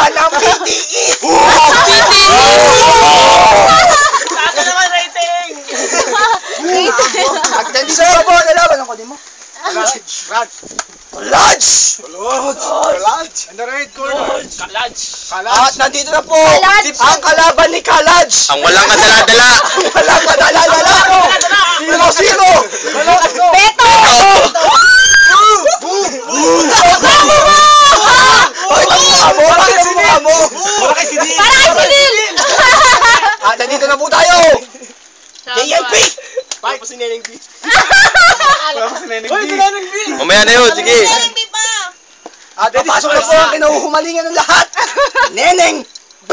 kalaban ng PTE! Taas na naman rating! At nandito na po ang kalaban ng kodi mo. Lodge! In the right corner. Kalaj! At nandito na po ang kalaban ni Kalaj! Ang walang kadala-dala. Walang kadala-dala! Zero! Beto! Bakit ang mukha mo? Wala kay Sidil! Para kay Sidil! At nandito na po tayo! JMP! Wala pa si Neneng B. Hoy, Neneng B! Mamaya na yun, sige. Hindi pa! At papasok na po ang kinahuhumalingan ng lahat! Neneng B!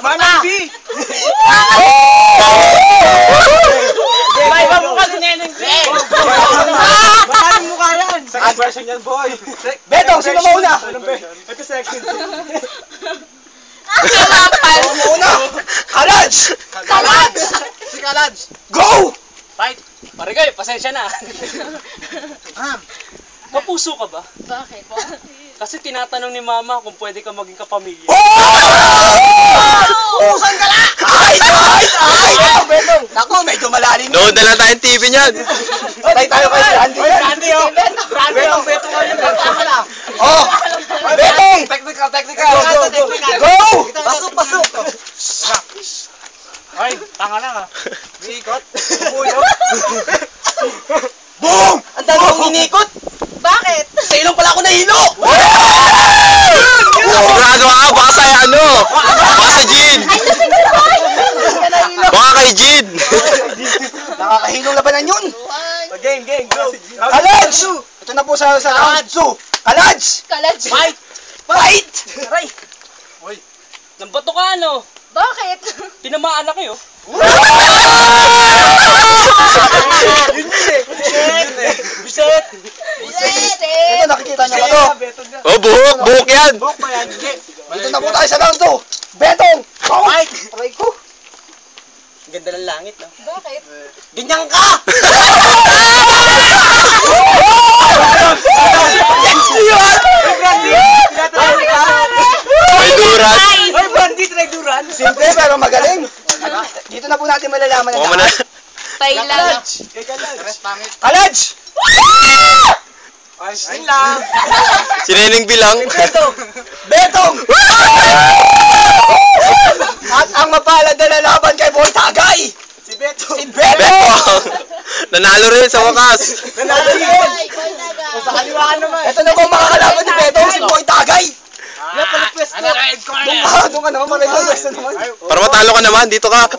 Manang B! May iba mukha si Neneng B! Maraming mukha yan! Second version yan, boy! Betong, sino mauna? Ito second. Kapal! Sino mauna? Kalaj! Kalaj! Si Kalaj! Go! Fight! Marigay, pasensya na. Mapuso ka ba? Bakit? Kasi tinatanong ni Mama kung pwede ka maging kapamilya. Usan ka na! Ay! Betong! Naku, medyo malalim. Doon na lang tayong TV niyan. Patay tayo kay Randy. Randy, oh! Randy, oh! Beto ka yun! Oh! Betong! Technical! Go! Pasok! Ay, tanga na ka. Ikot. Boom! Ang dami kong inikot! Bakit? Sa ilong pala ako nahilo! Sigurado ka, baka sa ano? Baka sa Jean. Baka kay Jean. Nakakahilong labanan yun! Game, go! Kalaj! Ito na po sa round 2. Kalaj! Kalaj! Fight! Fight! Aray! Nambato ka, ano? Bakit? Tinamaan na kayo. Biset! Ito, nakikita niyo ba to? Oh, buhok yan. Dito na po tayo sa round 2. Betong! Fight! Aray ko! Ganda ng langit, no? Bakit? Ganyan ka! May durat. Ay, Brandy, try duran. Simple pero magaling. Dito na po natin malalaman Baka na man na. lahat. Thailand. Kalaj! Ayun lang. Si Neneng bilang. Betong! At ang mapalad na lalaban kay Boy Tagay! Si Beto. Si Beto! Beto. Nanalo rin sa wakas. Nanalo yun! Sa kaliwa ka naman. Ito na po ang makakalaban ni Beto, si Boy Tagay! Doon ka naman, maraming pwesto naman. Para matalo ka naman, dito ka.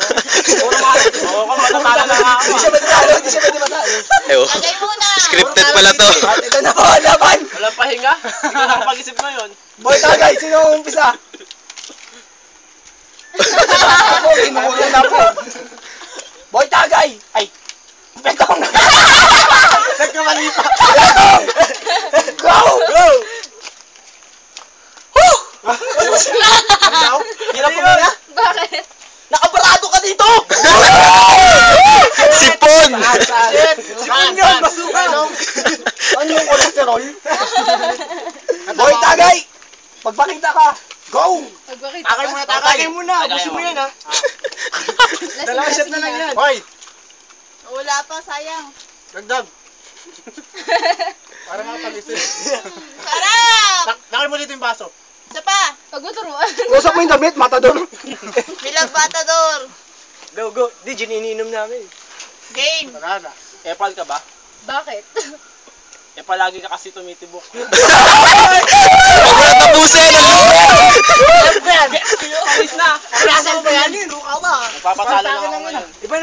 Oo, matatalo na nga ako. Hindi siya matalo, hindi siya pwede matalo. Eyo. Lagay muna. Scripted pala to. At ito na po ang laban! Walang pahinga? Hindi ko nakapag-isip ngayon. Boy Tagay, sino ang umpisa? Ako, inuulan na po. Boy Tagay! Ay! Betong! Nagkamali pa. Betong! Go! Hirap ko na? Bakit? Nakabarado ka dito! Sipon. Sipon yun, masuka, no? Ano yung cholesterol? Boy Tagay! Pagpakita ka! Go! Bakit? Takay muna, busin mo yan, ha? Dalawang shot na lang yan. Hoy, Wala pa, sayang. dagdag. Para makapag-isip. Sarap! Nakay mo dito yung baso. Isa pa. Pag mo turuan. Usap mo yung damit, matador. Bilang batador. Go. Di, gin iniinom namin. Game. Tara na. Epal ka ba? Bakit? E palagi ka kasi tumitibok. Huwag mo na tapusin. Alis na! Asan ba yan? Luka ba? Napapatalo lang ako ngayon. Iba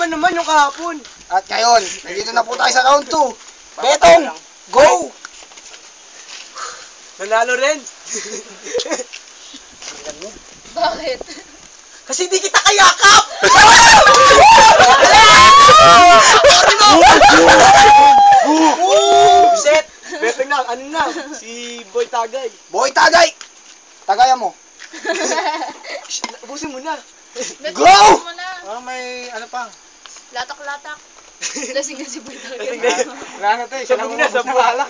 naman yung kahapon. At ngayon, nandito na po tayo sa round 2. Betong! Go! Nanalo rin. Bakit? Kasi di kita kayakap! Set. Betong lang, ano na? Si Boy Tagay. Boy Tagay! Tagayan mo. Ubusin mo na. Go! Mo na. Parang may ano pa. Latak-latak. Lasing na si Boy talaga. Wala na tayo. Siya na sa buhalak.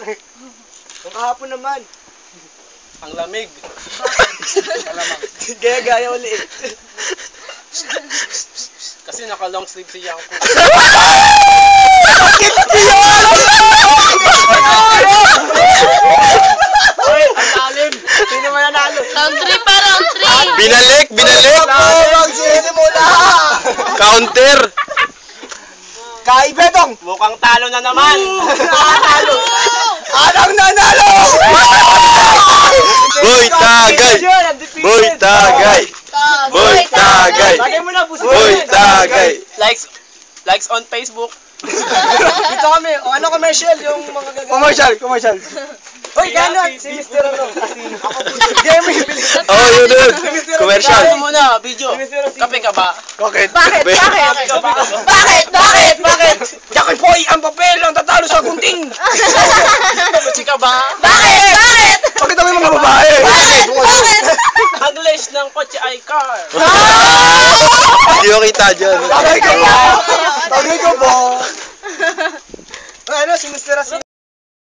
Yung kahapon naman. Ang lamig. Gaya-gaya ulit. Kasi naka-long sleeve si Yangko. Hoy, ang lalim. Sino man nanalo? Round 3 pa, round 3. Binalik, binalik. Magsisimula! Counter. Kaibetong! Mukhang talo na naman. Nanalo! Anong nanalo? Boy, tagay. Boy, tagay. Boy, tagay. Lagay mo na, busin mo Boy, yan. tagay. Likes on Facebook. Dito kami. O ano commercial yung mga gagawin? Commercial. Hoy, gano'n. Si Mr. Ano. Game mo yung bilis. Oh, yun yun. Commercial. Ano muna, video. Kape ka ba? Bakit? Bakit? Bakit? Kape ka ba? Bakit? Bakit? Yakoy Poy, ang papel ang tatalo sa gunting! Kutsi ka ba? Bakit? Bakit? Bakit ang mga babae? Bakit? Ang lace ng kotse ay car. Hindi ko kita dyan. Bakit ka ba?